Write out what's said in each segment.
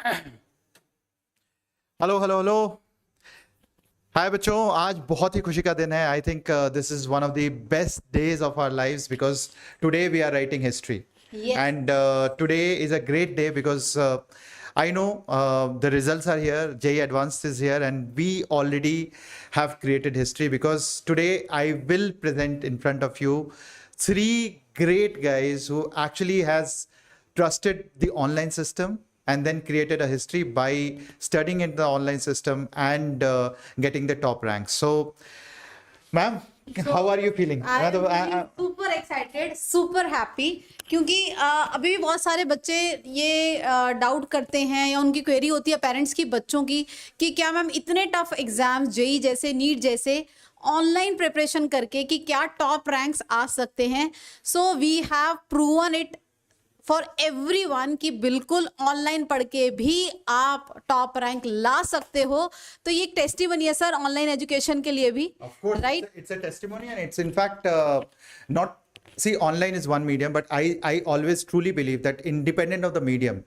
Hello hello hello. हाय बच्चों, आज बहुत ही खुशी का दिन है। I think this is one of the best days of our lives because today we are writing history and today is a great day because I know the results are here, JEE Advanced is here, and we already have created history because today I will present in front of you three great guys who actually has trusted the online system and then created a history by studying in the online system and getting the top ranks. So, ma'am, how are you feeling? Super excited, super happy, क्योंकि अभी भी बहुत सारे बच्चे ये doubt करते हैं या उनकी क्वेरी होती है पेरेंट्स की, बच्चों की, कि क्या मैम इतने टफ एग्जाम्स जेई जैसे, नीट जैसे ऑनलाइन प्रिपरेशन करके कि क्या टॉप रैंक्स आ सकते हैं। So we have proven it for everyone कि बिल्कुल ऑनलाइन पढ़ के भी आप टॉप रैंक ला सकते हो। तो ये एक टेस्टिमनी है सर ऑनलाइन एजुकेशन के लिए भी, right? It's a testimony and it's in fact not, see, online is one medium, but I always truly believe that independent of the medium,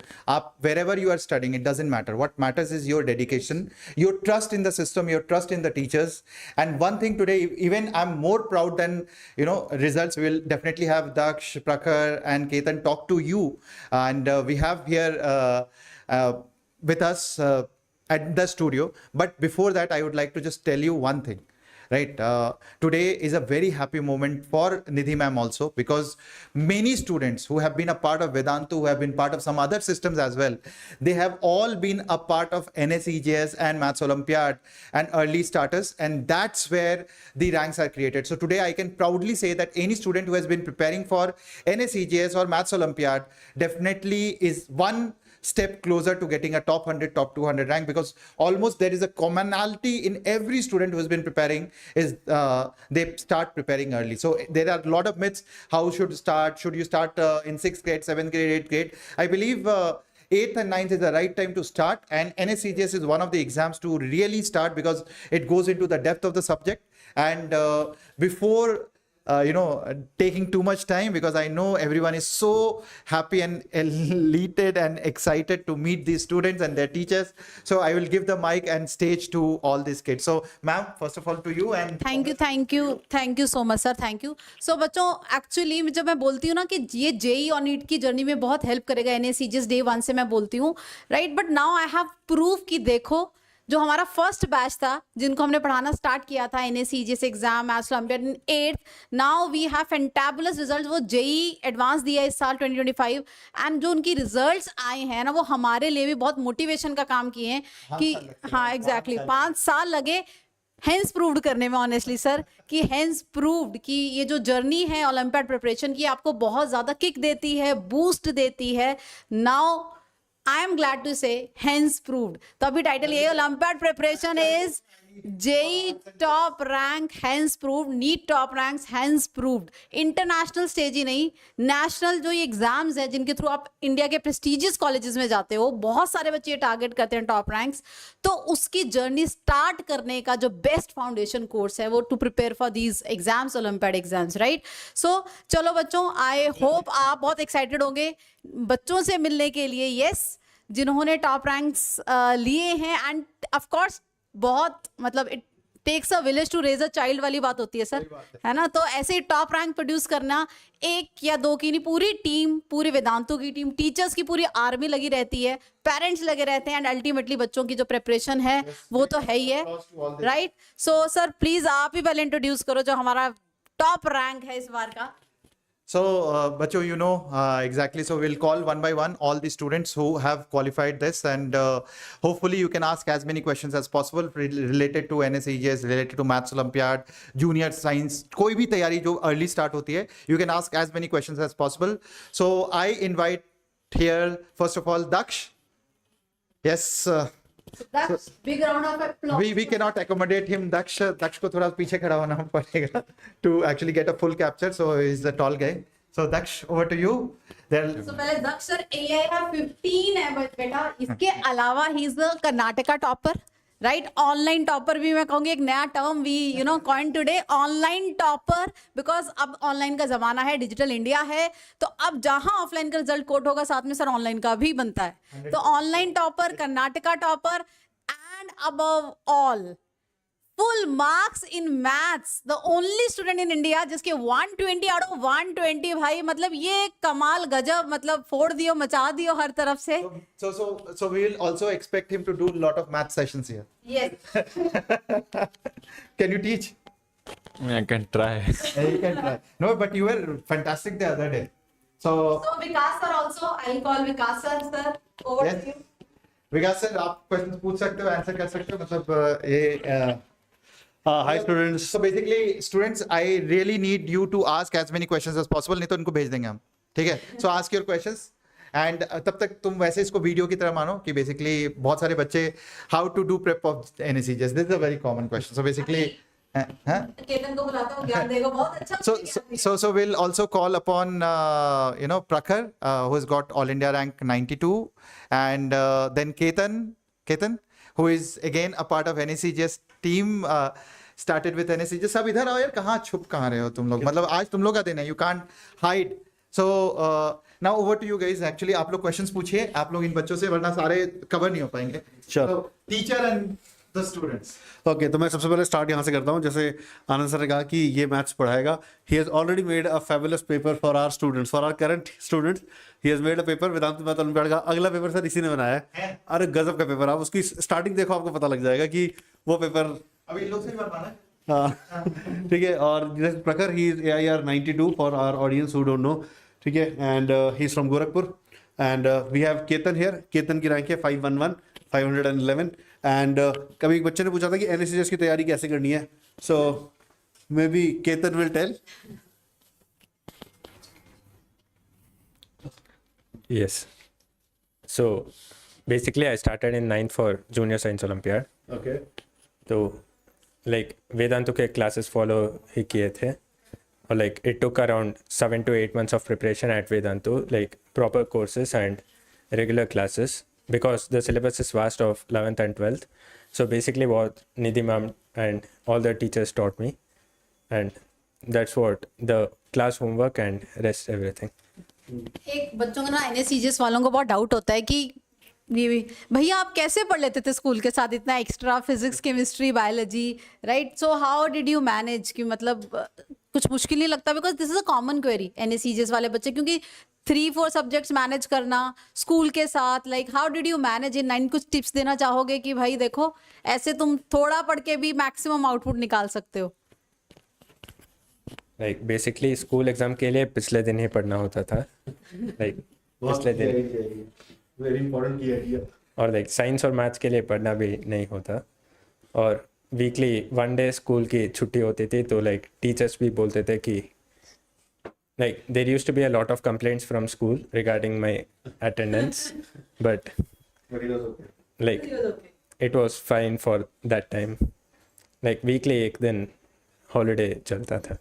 wherever you are studying, it doesn't matter. What matters is your dedication, your trust in the system, your trust in the teachers. And one thing today, even I'm more proud than, results. We'll definitely have Daksh, Prakhar and Ketan talk to you. And we have here with us at the studio. But before that, I would like to just tell you one thing. Right, today is a very happy moment for Nidhi ma'am also, because many students who have been a part of Vedantu, who have been part of some other systems as well, they have all been a part of NSEJS and Maths Olympiad and early starters, and that's where the ranks are created. So today I can proudly say that any student who has been preparing for NSEJS or Maths Olympiad definitely is one step closer to getting a top 100, top 200 rank, because almost there is a commonality in every student who has been preparing is they start preparing early. So there are a lot of myths. How should you start in 6th grade, 7th grade, 8th grade? I believe 8th and 9th is the right time to start, and NSCGS is one of the exams to really start because it goes into the depth of the subject. And before taking too much time, because I know everyone is so happy and elated and excited to meet these students and their teachers. So I will give the mic and stage to all these kids. So ma'am, first of all to you, and thank you so much sir, thank you. So बच्चों, actually जब मैं बोलती हूँ ना कि ये JEE और NEET की जर्नी में बहुत हेल्प करेगा, एनएससीजीएस डे 1 से मैं बोलती हूँ, right? But now I have proof कि देखो, जो हमारा फर्स्ट बैच था जिनको हमने पढ़ाना स्टार्ट किया था NSCGS exam, maths Olympiad in 8th, now we have fantabulous result. वो जेई एडवांस दिया इस साल 2025, एंड जो उनकी रिजल्ट्स आए हैं ना, वो हमारे लिए भी बहुत मोटिवेशन का काम किए हैं कि हाँ एग्जैक्टली 5 साल लगे हेंस प्रूव्ड करने में, ऑनेस्टली सर, कि हेंस प्रूव्ड कि ये जो जर्नी है ओलंपियाड प्रिपरेशन की आपको बहुत ज़्यादा किक देती है, बूस्ट देती है। Now I am glad to say hence proved. तो अभी टाइटल ये olympiad preparation is JEE top rank hence proved, NEET top ranks hence proved। International stage ही नहीं, नेशनल जो ये एग्जाम्स हैं जिनके थ्रू आप इंडिया के प्रेस्टिजियस कॉलेजेस में जाते हो, बहुत सारे बच्चे टारगेट करते हैं टॉप रैंक्स। तो उसकी जर्नी स्टार्ट करने का जो बेस्ट फाउंडेशन कोर्स है वो to prepare for these exams, olympiad exams, right? So चलो बच्चों, आई होप आप बहुत एक्साइटेड होंगे बच्चों से मिलने के लिए, यस, जिन्होंने टॉप रैंक्स लिए हैं। एंड ऑफ कोर्स बहुत, मतलब it takes a village to raise a child वाली बात होती है सर, है ना? तो ऐसे टॉप रैंक प्रोड्यूस करना एक या दो की नहीं, पूरी टीम, पूरी वेदांतु की टीम, टीचर्स की पूरी आर्मी लगी रहती है, पेरेंट्स लगे रहते हैं, एंड अल्टीमेटली बच्चों की जो प्रिपरेशन है वो तो है ही है, राइट? सो सर प्लीज आप ही पहले इंट्रोड्यूस करो जो हमारा टॉप रैंक है इस बार का। So, Bacho, exactly. So we'll call one by one all the students who have qualified this, and hopefully you can ask as many questions as possible related to NSEJS, related to Maths Olympiad, Junior Science, कोई भी तैयारी जो early start होती है, you can ask as many questions as possible. So I invite here first of all Daksh. Yes. That's big round of applause. We cannot accommodate him. Daksh को थोड़ा पीछे खड़ा होना पड़ेगा to actually get a full capture. So he's the tall guy. So Daksh, over to you. So पहले दक्ष sir AI का 15 है बेटा, इसके अलावा he is the Karnataka topper, right online topper भी मैं कहूंगी एक नया term we coin today online topper because अब ऑनलाइन का जमाना है डिजिटल इंडिया है तो अब जहां ऑफलाइन का रिजल्ट कोट होगा साथ में सर ऑनलाइन का भी बनता है तो online topper Karnataka topper and above all full marks in maths the only student in India जिसके 120 out of 120 भाई मतलब ये कमाल गजब मतलब फोड़ दियो मचा दियो हर तरफ से So we will also expect him to do a lot of math sessions here. yes Can you teach? I can try. Yeah, you can try. No, but you were fantastic the other day. So Vikas sir also I'll call Vikas sir over Yes. to you Vikas sir आप question पूछ सकते हो answer कर सकते हो मतलब ये Hi students. So basically students I really need you to ask as many questions as possible नहीं तो इनको भेज देंगे हम ठीक है so ask your questions and तब तक तुम वैसे इसको वीडियो की तरह मानो कि basically बहुत सारे बच्चे how to do prep of NSCGS this is a very common question so basically हाँ केतन को बुलाता हूँ ज्ञान देगा बहुत अच्छा So we'll also call upon Prakhar who has got All India rank 92 and then Ketan who is again a part of NSCGS team started with NSCGS सब इधर आओ यार कहाँ छुप कहाँ रहे हो तुम लोग मतलब आज तुम लोग का दिन है you can't hide so now over to you guys actually आप लोग questions पूछिए आप लोग इन बच्चों से वरना सारे cover नहीं हो पाएंगे Sure. so teacher and the students okay तो मैं सबसे पहले स्टार्ट यहाँ से करता हूँ जैसे आनंद सर ने कहा कि ये मैथ्स पढ़ाएगा he has already made a fabulous paper for our students for our current students he has made a paper Vedantu math olympiad का अगला पेपर सर इसी ने बनाया है अरे गजब का पेपर आप उसकी स्टार्टिंग देखो आपको पता लग जाएगा कि वो पेपर अभी इन लोग से ही बनवाना है हाँ ठीक है और Prakhar he is AIR 92 for our audience who don't know ठीक है and he is from Gorakhpur and we have Ketan here Ketan की रैंक है 511 एंड कभी एक बच्चे ने पूछा था कि NSCGS की तैयारी कैसे करनी है so maybe Ketan will tell Yes. So basically, I started in 9th for Junior Science Olympiad. Okay तो like वेदांतु के classes follow ही किए थे और like it took around 7 to 8 months of preparation at Vedantu, like proper courses and regular classes because the syllabus is vast of 11th and 12th. So basically what Nidhi ma'am and all the teachers taught me and that's what the class homework and rest everything. एक बच्चों को ना NSCGS वालों को बहुत doubt होता है कि ये भैया आप कैसे पढ़ लेते थे स्कूल के साथ इतना extra physics chemistry biology right so how did you manage कि मतलब कुछ मुश्किल नहीं लगता because this is a common query NSCGS वाले बच्चे क्योंकि 3-4 सब्जेक्ट्स मैनेज करना स्कूल के साथ like how did you manage in 9 कुछ टिप्स देना चाहोगे कि भाई देखो ऐसे तुम थोड़ा पढ़ के भी मैक्सिमम आउटपुट निकाल सकते हो Like basically स्कूल एग्जाम के लिए पिछले दिन ही पढ़ना होता था like पिछले दिन वेरी इंपॉर्टेंट की आइडिया और लाइक साइंस और मैथ्स के लिए पढ़ना भी नहीं होता और वीकली 1 डे स्कूल की छुट्टी होती थी तो लाइक टीचर्स भी बोलते थे कि like there used to be a lot of complaints from school regarding my attendance but like it was fine for that time like weekly एक दिन हॉलीडे चलता था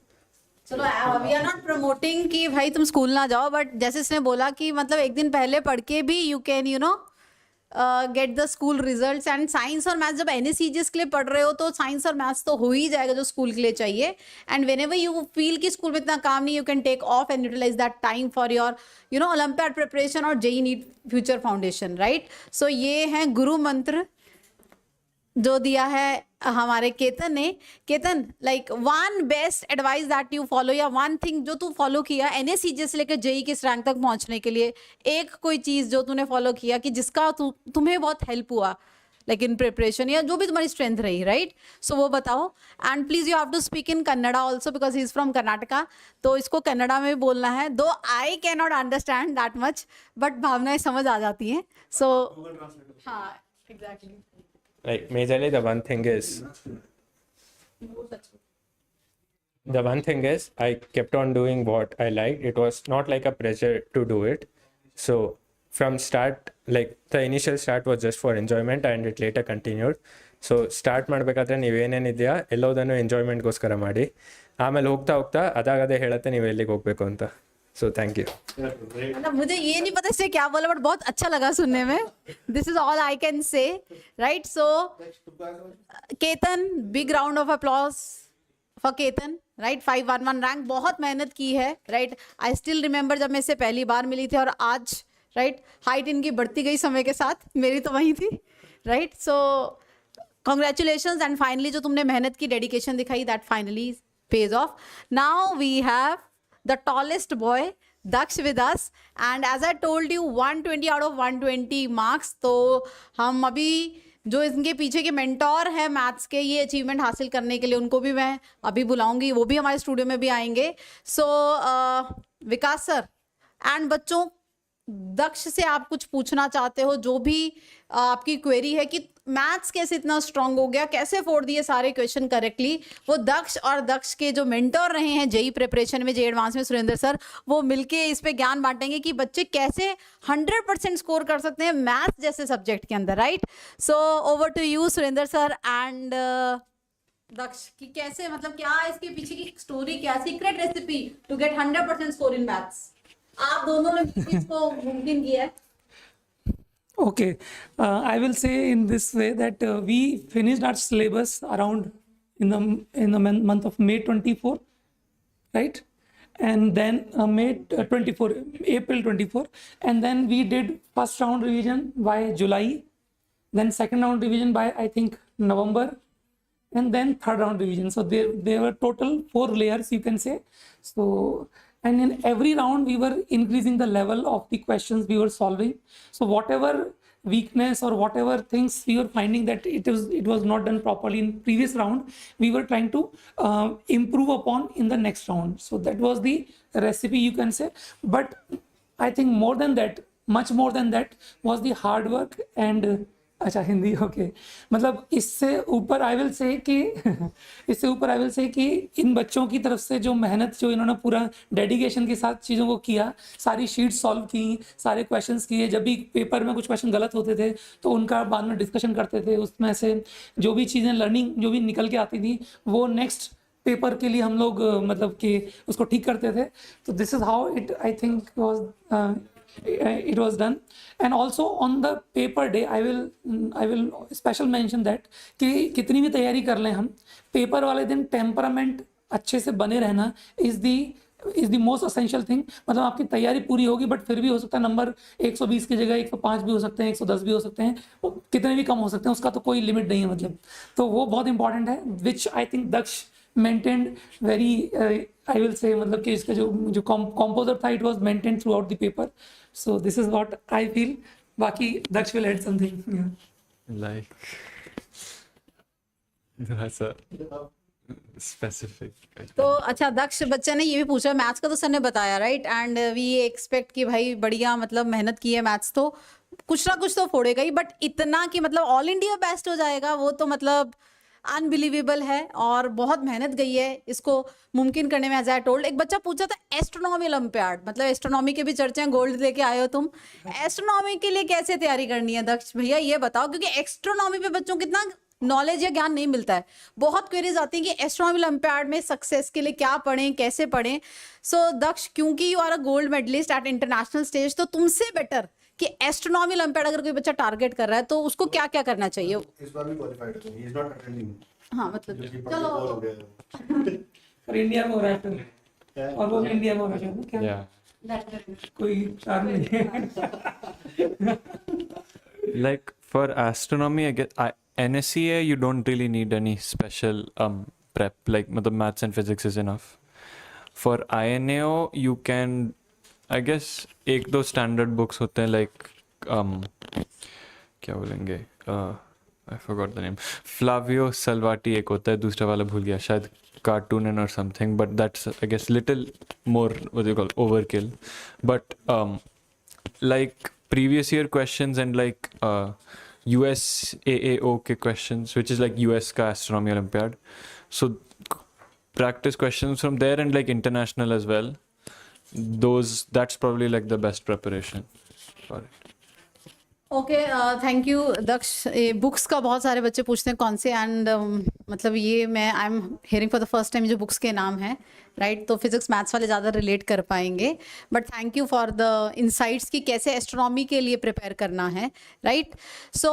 चलो वी आर नॉट प्रमोटिंग कि भाई तुम स्कूल ना जाओ बट जैसे इसने बोला कि मतलब एक दिन पहले पढ़ के भी you can get the school results and science और मैथ्स जब NSCGS के लिए पढ़ रहे हो तो साइंस और मैथ्स तो हो ही जाएगा जो स्कूल के लिए चाहिए and whenever you feel कि स्कूल में इतना काम नहीं you can take off and utilize that time for your Olympiad preparation और JEE NEET future foundation right so ये हैं गुरु मंत्र जो दिया है हमारे केतन ने Ketan like one best advice that you follow या वन थिंग जो तू फॉलो किया NSCGS से लेकर JEE के इस रैंक तक पहुंचने के लिए एक कोई चीज़ जो तूने फॉलो किया कि जिसका तुम्हें बहुत हेल्प हुआ लाइक इन प्रिपरेशन या जो भी तुम्हारी स्ट्रेंथ रही राइट सो वो बताओ and please you have to speak in Kannada also because he is from Karnataka तो इसको कन्नड़ा में भी बोलना है दो I can not understand that much but भावनाएं समझ आ जाती हैं सो हाँ exactly like majorly the one thing is I kept on doing what I liked. It was not like a pressure to do it. So from start, like the initial start was just for enjoyment and it later continued. So start ಮಾಡಬೇಕಾದ್ರೆ ನೀವೇನೇನಿದೆಯಾ ಎಲ್ಲೋದನ್ನು ಎಂಜಾಯ್ಮೆಂಟ್ಗೋಸ್ಕರ ಮಾಡಿ ಆಮೇಲೆ ಹೋಗ್ತಾ ಹೋಗ್ತಾ ಅದಾಗದೇ ಹೇಳುತ್ತೆ ನೀವು ಎಲ್ಲಿಗೆ ಹೋಗ್ಬೇಕು ಅಂತ So thank you. मतलब मुझे ये नहीं पता इससे क्या बोला, बट बहुत अच्छा लगा सुनने में. This is all I can say, right. So Ketan, big round of applause for Ketan, right. 511 rank, बहुत मेहनत की है, राइट. आई स्टिल रिमेंबर जब मैं इससे पहली बार मिली थी और आज, राइट, हाइट इनकी बढ़ती गई समय के साथ, मेरी तो वही थी, right. So congratulations, and finally जो तुमने मेहनत की, डेडिकेशन दिखाई, that finally pays off. Now we have the tallest boy, Daksh, with us, and as I told you 120 out of 120 marks. तो हम अभी जो इनके पीछे के मेंटोर हैं मैथ्स के, ये अचीवमेंट हासिल करने के लिए, उनको भी मैं अभी बुलाऊंगी, वो भी हमारे स्टूडियो में भी आएंगे. सो विकास सर एंड बच्चों, दक्ष से आप कुछ पूछना चाहते हो, जो भी आपकी क्वेरी है कि मैथ्स कैसे इतना स्ट्रांग हो गया, कैसे फोड़ दिए सारे क्वेश्चन करेक्टली, वो दक्ष और दक्ष के जो मेंटर रहे हैं जेई प्रिपरेशन में, जेई एडवांस में, सुरेंद्र सर, वो मिलके इस पे ज्ञान बांटेंगे कि बच्चे कैसे 100% स्कोर कर सकते हैं मैथ्स जैसे सब्जेक्ट के अंदर, right. So over to you Surendra sir and Daksh, कि कैसे, मतलब क्या इसके पीछे की स्टोरी, क्या secret recipe to get 100% score in maths, आप दोनों ने इसको मुमकिन किया है. Okay, I will say in this way that we finished our syllabus around in the month of May 24, right? And then April 24, and then we did first round revision by July, then second round revision by I think November, and then third round revision. So there were total 4 layers, you can say. So, and in every round we were increasing the level of the questions we were solving. So whatever weakness or whatever things we were finding that it was not done properly in previous round, we were trying to improve upon in the next round. So that was the recipe, you can say. But I think more than that, much more than that was the hard work and अच्छा Hindi, okay. मतलब इससे ऊपर आई will से कि इन बच्चों की तरफ से जो मेहनत, जो इन्होंने पूरा डेडिकेशन के साथ चीज़ों को किया, सारी शीट्स सॉल्व की, सारे क्वेश्चंस किए, जब भी पेपर में कुछ क्वेश्चन गलत होते थे तो उनका बाद में डिस्कशन करते थे, उसमें से जो भी चीज़ें लर्निंग जो भी निकल के आती थी वो नेक्स्ट पेपर के लिए हम लोग मतलब कि उसको ठीक करते थे. तो this is how it I think was it was done. And also on the paper day I will special mention that कि कितनी भी तैयारी कर लें हम, पेपर वाले दिन टेम्परामेंट अच्छे से बने रहना is the most essential thing. मतलब आपकी तैयारी पूरी होगी बट फिर भी हो सकता है नंबर 120 की जगह 105 भी हो सकते हैं, 110 भी हो सकते हैं, कितने भी कम हो सकते हैं, उसका तो कोई लिमिट नहीं है. मतलब तो वो बहुत इंपॉर्टेंट है, which I think Daksh maintained very, I will say मतलब कि इसका जो कॉम्पोजर था, it was maintain throughout the paper. So this is what I feel. बाकी Daksh will add something. Like that's a specific. तो अच्छा दक्ष, बच्चे ने ये भी पूछा, मैथ्स का तो सर ने बताया, राइट. एंड वी एक्सपेक्ट कि भाई बढ़िया मतलब मेहनत की है, मैथ्स तो कुछ ना कुछ तो फोड़ेगा ही, बट इतना कि मतलब ऑल इंडिया बेस्ट हो जाएगा वो तो मतलब अनबिलीवेबल है, और बहुत मेहनत गई है इसको मुमकिन करने में. एज आई टोल्ड, एक बच्चा पूछा था एस्ट्रोनॉमी ओलंपियाड, मतलब एस्ट्रोनॉमी के भी चर्चे हैं, गोल्ड लेके आए हो तुम, एस्ट्रोनॉमी के लिए कैसे तैयारी करनी है दक्ष भैया, ये बताओ, क्योंकि एस्ट्रोनॉमी पे बच्चों को कितना नॉलेज या ज्ञान नहीं मिलता है. बहुत क्वेरीज आती हैं कि एस्ट्रोनॉमी ओलंपियाड में सक्सेस के लिए क्या पढ़ें, कैसे पढ़ें. सो दक्ष, क्योंकि you are a gold medalist at international stage, तो तुमसे बेटर कि एस्ट्रोनॉमी ओलंपियाड अगर कोई बच्चा टारगेट कर रहा है तो उसको क्या क्या करना चाहिए. इस बार भी क्वालिफाइड है, ही इज नॉट अटेंडिंग. हाँ मतलब चलो पर इंडिया में हो रहा है और वो इंडिया में होना चाहिए क्या. Yeah. कोई चार नहीं. Like for astronomy, I guess NSCA you don't really need any special prep. Like maths and physics is enough. For INAO you can, I guess, एक दो standard books होते हैं, like क्या बोलेंगे, I forgot the name. Flavio Salvati एक होता है, दूसरा वाला भूल गया, शायद Cartoonin or something, but that's I guess little more what do you call overkill. But like previous year questions and like USAAO के questions, which is like US का astronomy Olympiad. So practice questions from there and like international as well. That's probably like the best preparation for it. Okay, thank you Daksh. Books का बहुत सारे बच्चे पूछते हैं कौन से, एंड मतलब ये मैं I am hearing for the first time जो बुक्स के नाम हैं, राइट? तो फिजिक्स मैथ्स वाले ज़्यादा रिलेट कर पाएंगे, but thank you for the insights कि कैसे एस्ट्रोनॉमी के लिए प्रिपेयर करना है, right? So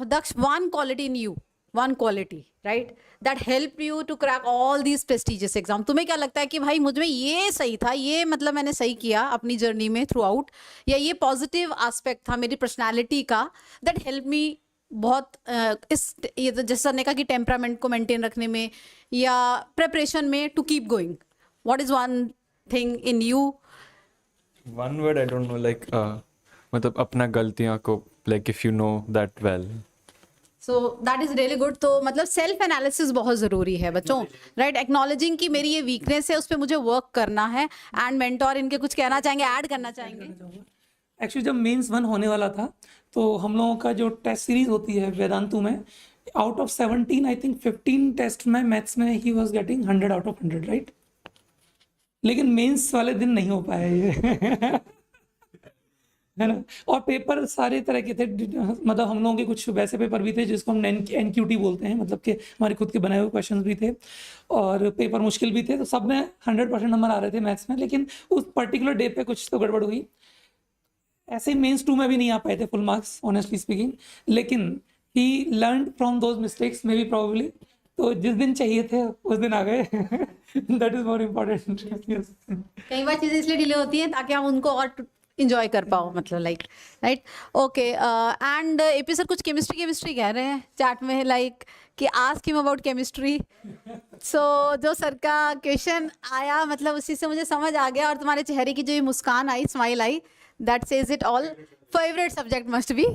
Daksh, one quality in you, one quality, right, that help you to crack all these prestigious exam. तुम्हें क्या लगता है कि भाई मुझ में ये सही था, ये मतलब मैंने सही किया अपनी जर्नी में थ्रू आउट, या ये पॉजिटिव एस्पेक्ट था मेरी पर्सनैलिटी का दैट हेल्प मी बहुत इस ये तो जैसे सर ने कहा कि टेम्परामेंट को मेंटेन रखने में या प्रेपरेशन में to keep going, what is one thing in you? One word I don't know, like मतलब अपना गलतियों को, like if you know that well. So that is really good. तो मतलब सेल्फ एनालिसिस बहुत ज़रूरी है बच्चों, राइट? एक्नॉलेजिंग कि मेरी ये वीकनेस है, उस पर मुझे वर्क करना है। एंड मेंटोर इनके कुछ कहना चाहेंगे, ऐड करना चाहेंगे? एक्चुअली जब मेंस 1 होने वाला था तो हम लोगों का जो टेस्ट सीरीज होती है वेदांतु में, out of 17 I think 15 test में मैथ्स में he was getting 100 out of 100, right? लेकिन मेंस वाले दिन नहीं हो पाया ये है ना। और पेपर सारे तरह के थे, मतलब हम लोगों के कुछ वैसे पेपर भी थे जिसको हम NQT बोलते हैं, मतलब कि हमारे खुद के बनाए हुए क्वेश्चंस भी थे और पेपर मुश्किल भी थे। तो सब में 100% नंबर आ रहे थे मैथ्स में, लेकिन उस पर्टिकुलर डे पे कुछ तो गड़बड़ हुई। ऐसे ही मेंस 2 में भी नहीं आ पाए थे फुल मार्क्स, ऑनेस्टली स्पीकिंग, लेकिन he learn from those mistakes maybe probably. तो जिस दिन चाहिए थे उस दिन आ गए दैट इज मोर इम्पोर्टेंट। कई बार चीज़ें इसलिए डिले होती हैं ताकि हम उनको और इंजॉय कर पाओ, मतलब like, right? Okay, and AP sir कुछ केमिस्ट्री कह रहे हैं चैट में, लाइक कि आस्क हिम अबाउट केमिस्ट्री। सो जो सर का क्वेश्चन आया, मतलब उसी से मुझे समझ आ गया, और तुम्हारे चेहरे की जो ये मुस्कान आई, स्माइल आई, that says it all. Favourite subject must be,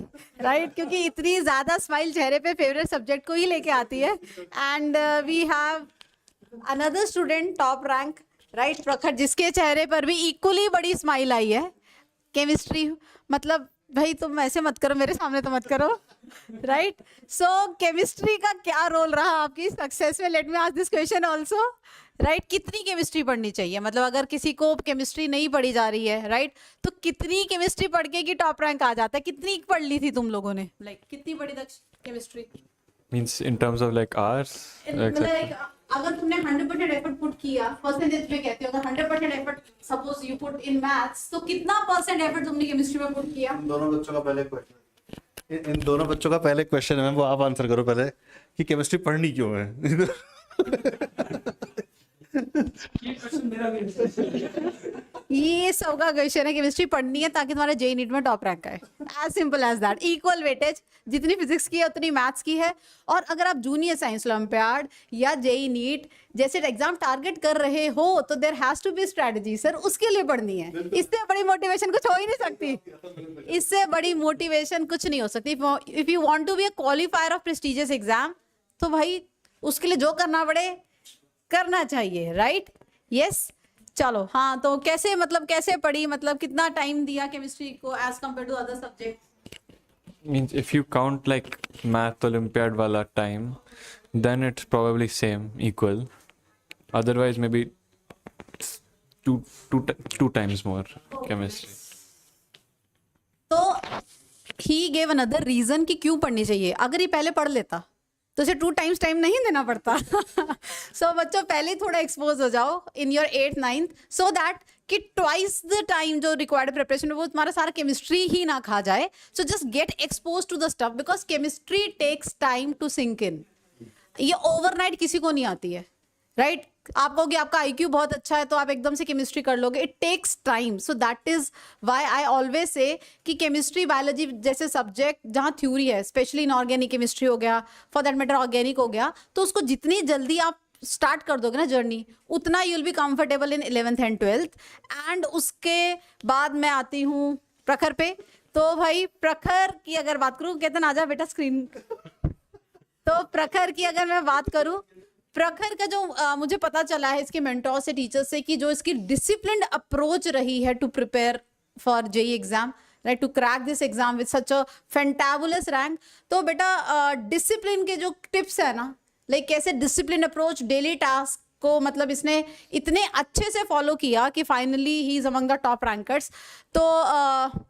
right? क्योंकि इतनी ज़्यादा स्माइल चेहरे पे फेवरेट सब्जेक्ट को ही लेके आती है। And we have another student top rank, right, Prakhar, जिसके चेहरे पर भी इक्वली बड़ी स्माइल आई है। केमिस्ट्री, मतलब भाई तुम ऐसे मत करो, मेरे सामने तो मत करो, राइट? सो केमिस्ट्री का क्या रोल रहा आपकी सक्सेस में? Let me ask this question also, right? कितनी केमिस्ट्री पढ़नी चाहिए? मतलब अगर किसी को केमिस्ट्री नहीं पढ़ी जा रही है, राइट, तो कितनी केमिस्ट्री पढ़ के कि टॉप रैंक आ जाता है? कितनी पढ़ ली थी तुम लोगों ने, लाइक कितनी पढ़ी दक्ष chemistry? Means in terms of like hours? मतलब अगर तुमने 100% एफर्ट पुट किया, परसेंटेज में कहते हो, अगर 100% effort suppose you put in maths, तो कितना परसेंट एफर्ट तुमने केमिस्ट्री में पुट किया? इन दोनों बच्चों का पहले क्वेश्चन है, वो आप आंसर करो पहले कि केमिस्ट्री पढ़नी क्यों है। ये सबका क्वेश्चन है, केमिस्ट्री पढ़नी है ताकि तुम्हारा जेई नीट में टॉप रैंक आए। As simple as that. Equal weightage, जितनी फिजिक्स की है उतनी मैथ्स की है। और अगर आप जूनियर साइंस ओलंपियाड या जेई नीट जैसे एग्जाम टारगेट कर रहे हो, तो there has to be strategy, sir उसके लिए पढ़नी है। इससे बड़ी मोटिवेशन कुछ हो ही नहीं सकती, इससे बड़ी मोटिवेशन कुछ नहीं हो सकती। If you want to be a qualifier of prestigious exam, तो भाई उसके लिए जो करना पड़े करना चाहिए, राइट? यस, चलो। हाँ, तो कैसे, मतलब कैसे पढ़ी, मतलब कितना टाइम दिया केमिस्ट्री को as compare to other subject? Means if you count like math Olympiad wala time, then it's probably same, equal. Otherwise, maybe two times more chemistry. तो ही गेव अनदर रीजन कि क्यों पढ़नी चाहिए। अगर ये पहले पढ़ लेता तो इसे 2 times टाइम नहीं देना पड़ता। सो बच्चों पहले थोड़ा एक्सपोज हो जाओ in your 8th 9th, so that कि ट्वाइस द टाइम जो रिक्वायर्ड प्रिपरेशन है वो तुम्हारा सारा केमिस्ट्री ही ना खा जाए। So just get expose to the stuff, because chemistry takes time to sink in. ये ओवरनाइट किसी को नहीं आती है, राइट? आप कहोगे आपका IQ बहुत अच्छा है तो आप एकदम से केमिस्ट्री कर लोगे, it takes time. So that is why I always say कि केमिस्ट्री बायोलॉजी जैसे सब्जेक्ट जहाँ थ्योरी है, स्पेशली इनऑर्गेनिक केमिस्ट्री हो गया, फॉर दैट मैटर ऑर्गेनिक हो गया, तो उसको जितनी जल्दी आप स्टार्ट कर दोगे ना जर्नी, उतना you will be comfortable in 11th and 12th। And उसके बाद मैं आती हूँ प्रखर पे। तो भाई प्रखर की अगर बात करूँ, केतन आजा बेटा स्क्रीन। तो प्रखर की अगर मैं बात करूँ, प्रखर का जो मुझे पता चला है इसके मेंटोर से, टीचर से, कि जो इसकी डिसिप्लिन्ड अप्रोच रही है to prepare for JEE exam, right, to crack this exam with such a fantabulous rank. तो बेटा डिसिप्लिन के जो टिप्स है ना, लाइक कैसे डिसिप्लिन अप्रोच, डेली टास्क, को मतलब इसने इतने अच्छे से फॉलो किया कि finally he is among the top rankers. तो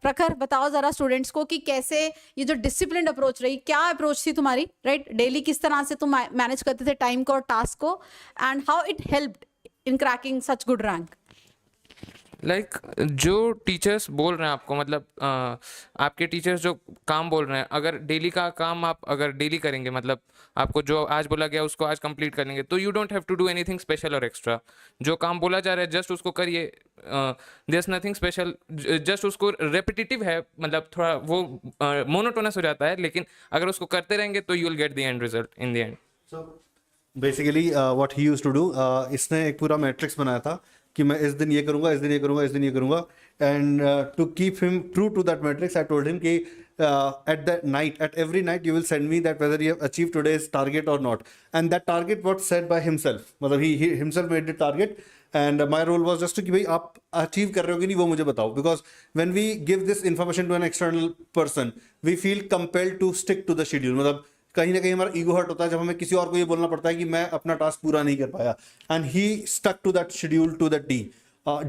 प्रखर बताओ जरा स्टूडेंट्स को कि कैसे ये जो डिसिप्लिन्ड अप्रोच रही, क्या अप्रोच थी तुम्हारी, राइट? डेली किस तरह से तुम मैनेज करते थे टाइम को और टास्क को, and how it helped in cracking such good rank? Like जो टीचर्स बोल रहे हैं आपको, मतलब आपके टीचर्स जो काम बोल रहे हैं, अगर डेली का काम आप अगर डेली करेंगे, मतलब आपको जो आज बोला गया उसको आज कंप्लीट कर लेंगे, तो you don't have to do anything special और एक्स्ट्रा। जो काम बोला जा रहा है जस्ट उसको करिए, there is nothing special, just उसको रेपिटेटिव है, मतलब थोड़ा वो मोनोटोनस हो जाता है, लेकिन अगर उसको करते रहेंगे तो you will get the end result in the end. So basically, what he used to do, इसने एक पूरा मैट्रिक्स बनाया था कि मैं इस दिन ये करूंगा, इस दिन ये करूंगा, इस दिन ये करूंगा, and to keep him true to that matrix I told him कि at that night, at every night you will send me that whether you have achieved today's target or not, and that target was set by himself, मतलब he himself made the target, and my role was just to कि भाई आप achieve कर रहे हो कि नहीं वो मुझे बताओ, because when we give this information to an external person we feel compelled to stick to the schedule, मतलब कहीं ना कहीं हमारा ईगो हर्ट होता है जब हमें किसी और को ये बोलना पड़ता है कि मैं अपना टास्क पूरा नहीं कर पाया, and he stuck to that schedule to that day.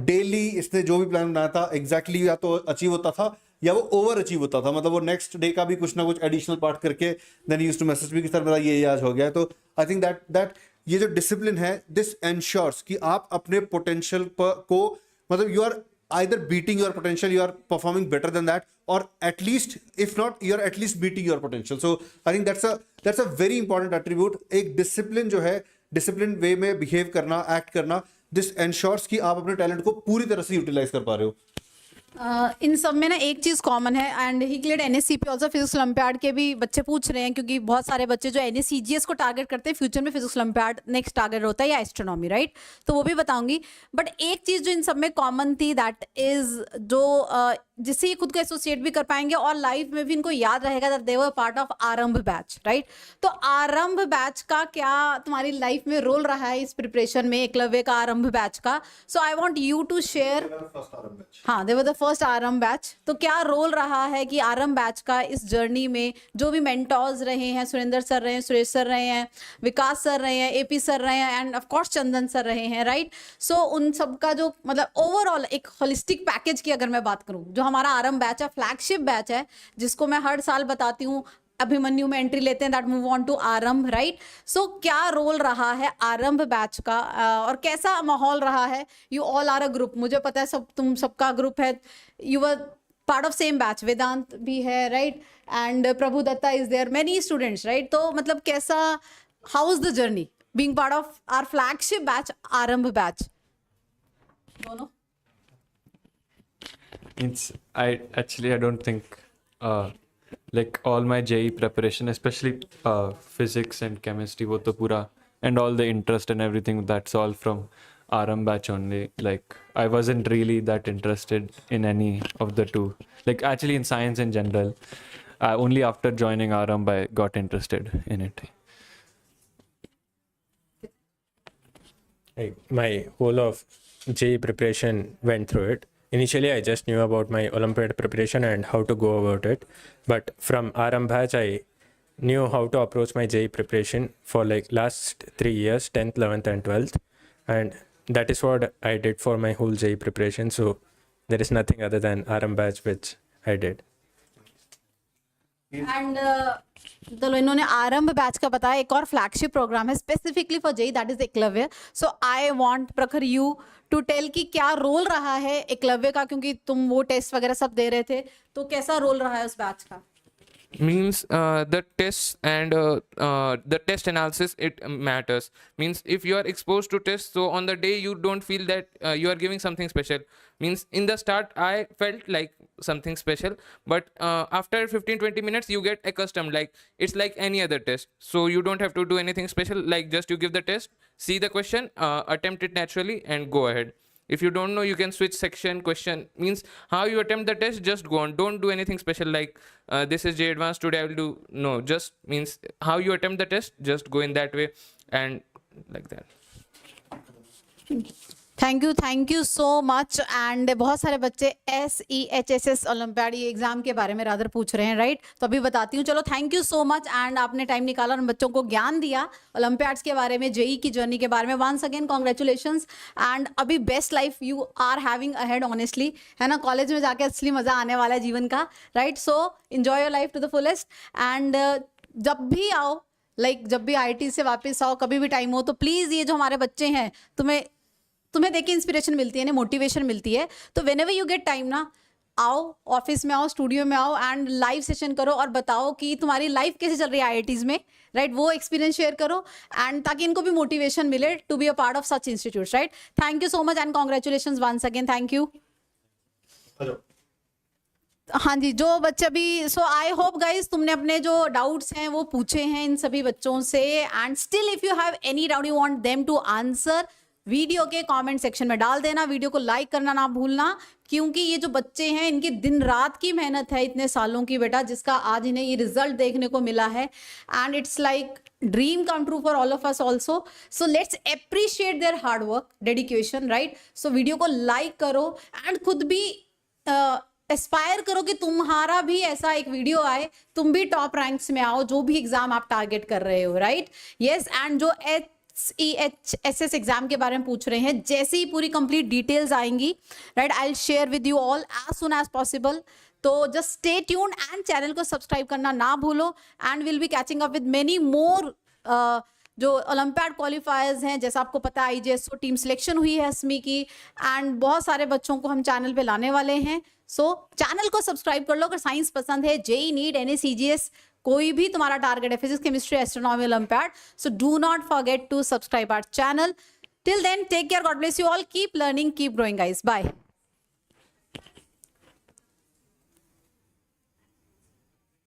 Daily इसने जो भी प्लान बनाया था एग्जैक्टली या तो अचीव होता था या वो ओवर अचीव होता था, मतलब वो नेक्स्ट डे का भी कुछ ना कुछ एडिशनल पार्ट करके then used to message me कि सर मेरा ये आज हो गया है। तो आई थिंक दैट ये जो डिसिप्लिन है दिस एंश्योर्स कि आप अपने पोटेंशियल को, मतलब you are either beating your potential, you are performing better than that, or at least if not you are at least beating your potential. So I think that's a very important attribute. एक discipline जो है, disciplined way में behave करना, act करना, this ensures कि आप अपने talent को पूरी तरह से utilize कर पा रहे हो। इन सब में ना एक चीज़ कॉमन है, and he cleared NSCP also, physics olympiad के भी बच्चे पूछ रहे हैं, क्योंकि बहुत सारे बच्चे जो एनएससीजीएस को टारगेट करते हैं फ्यूचर में फिजिक्स ओलंपियाड नेक्स्ट टारगेट होता है या एस्ट्रोनॉमी, राइट? तो वो भी बताऊंगी, बट एक चीज़ जो इन सब में कॉमन थी दैट इज जो जिससे ये खुद को एसोसिएट भी कर पाएंगे और लाइफ में भी इनको याद रहेगा that they were part of आरंभ बैच, राइट? तो आरंभ बैच का क्या तुम्हारी लाइफ में रोल रहा है इस प्रिपरेशन में, एकलव्य का आरंभ बैच का? So I want you to share. हाँ, they were the first Aarambh batch. तो क्या रोल रहा है कि आरंभ बैच का इस जर्नी में, जो भी मेंटोर्स रहे हैं, सुरेंद्र सर रहे हैं, सुरेश सर रहे हैं, विकास सर रहे हैं, एपी सर रहे हैं, end of course Chandan sir रहे हैं, राइट? सो उन सब का जो मतलब ओवरऑल एक होलिस्टिक पैकेज की अगर मैं बात करूं, जो हमारा आरंभ बैच है, फ्लैगशिप बैच है, जिसको मैं हर साल बताती हूँ, अभिमन्यु में एंट्री लेते हैं, दैट मूव ऑन टू आरंभ, राइट? सो क्या रोल रहा है आरंभ बैच का, और कैसा माहौल रहा है? You all are a group, मुझे पता है सब तुम सबका ग्रुप है, you were part of same batch, Vedant भी है, right? And Prabhu Datta is there, many students, right? तो मतलब कैसा, how is the journey being part of our flagship batch, Aarambh batch? दोनों I don't think like all my JEE preparation, especially physics and chemistry, वो तो पूरा, and all the interest and everything, that's all from Aram batch only. Like I wasn't really that interested in any of the two. Like actually in science in general, only after joining Aram I got interested in it. My whole of JEE preparation went through it. Initially, I just knew about my Olympiad preparation and how to go about it. But from Aram batch, I knew how to approach my JEE preparation for like last 3 years, 10th, 11th and 12th. And that is what I did for my whole JEE preparation. So there is nothing other than Aram batch which I did. And चलो इन्होंने Aarambh batch का बताया, एक और flagship program है specifically for JEE, that is Eklavya. So I want Prakhar you to tell कि क्या role रहा है एकलव्य का, क्योंकि तुम वो टेस्ट वगैरह सब दे रहे थे, तो कैसा रोल रहा है उस बैच का? Means the tests and the test analysis, it matters. Means if you are exposed to tests, so on the day you don't feel that you are giving something special. Means in the start I felt like something special, but after 15-20 minutes you get accustomed, like it's like any other test, so you don't have to do anything special, like just you give the test, see the question, attempt it naturally and go ahead. If you don't know, you can switch section question. Means how you attempt the test, just go on, don't do anything special like this is J advanced, today I will do, no, just means how you attempt the test, just go in that way and like that. Thank you so much. And बहुत सारे बच्चे SEHSS olympiad ये exam के बारे में rather पूछ रहे हैं, राइट? तो अभी बताती हूँ। चलो, thank you so much. And आपने टाइम निकाला और बच्चों को ज्ञान दिया ओलंपियाड्स के बारे में, जेई की जर्नी के बारे में। Once again congratulations. एंड अभी best life you are having ahead, honestly, है ना? कॉलेज में जाके असली मजा आने वाला है जीवन का, right? So enjoy your life to the fullest. And जब भी आओ, जब भी IIT से वापस आओ, कभी भी टाइम हो, तो प्लीज ये जो हमारे बच्चे हैं, तुम्हें देख के इंस्पिरेशन मिलती है ना, मोटिवेशन मिलती है। तो व्हेनेवर यू गेट टाइम ना, आओ ऑफिस में, आओ स्टूडियो में, आओ एंड लाइव सेशन करो और बताओ कि तुम्हारी लाइफ कैसे चल रही है IITs में, राइट? वो एक्सपीरियंस शेयर करो एंड ताकि इनको भी मोटिवेशन मिले to be a part of such institutes, right? Thank you so much and congratulations once again. Thank you. हाँ जी, जो बच्चे अभी, सो आई होप गाइज तुमने अपने जो डाउट्स हैं वो पूछे हैं इन सभी बच्चों से। And still if you have any doubt you want them to answer, video के कमेंट सेक्शन में डाल देना। वीडियो को लाइक करना ना भूलना, क्योंकि ये जो बच्चे हैं इनकी दिन रात की मेहनत है इतने सालों की बेटा, जिसका आज इन्हें ये रिजल्ट देखने को मिला है। And it's like dream come true for all of us also. So let's appreciate their hard work, dedication, right? So video को लाइक करो एंड खुद भी एस्पायर करो कि तुम्हारा भी ऐसा एक वीडियो आए, तुम भी टॉप रैंक्स में आओ, जो भी एग्जाम आप टारगेट कर रहे हो, राइट? यस। एंड जो SEHSS एग्जाम के बारे में पूछ रहे हैं, जैसे ही पूरी कंप्लीट डिटेल्स आएंगी, right, I will share with you all as soon as possible. तो just stay tuned and channel को सब्सक्राइब करना ना भूलो। And will be catching up with many more जो ओलंपियाड क्वालिफायर्स हैं। जैसा आपको पता है IJSO टीम सिलेक्शन हुई है असमी की, एंड बहुत सारे बच्चों को हम चैनल पे लाने वाले हैं। सो चैनल को सब्सक्राइब कर लो अगर साइंस पसंद है, JEE नीट NA CGS कोई भी तुम्हारा टारगेट है, physics chemistry astronomy Olympiad. So do not forget to subscribe our channel. Till then take care, God bless you all, keep learning, keep growing guys, bye.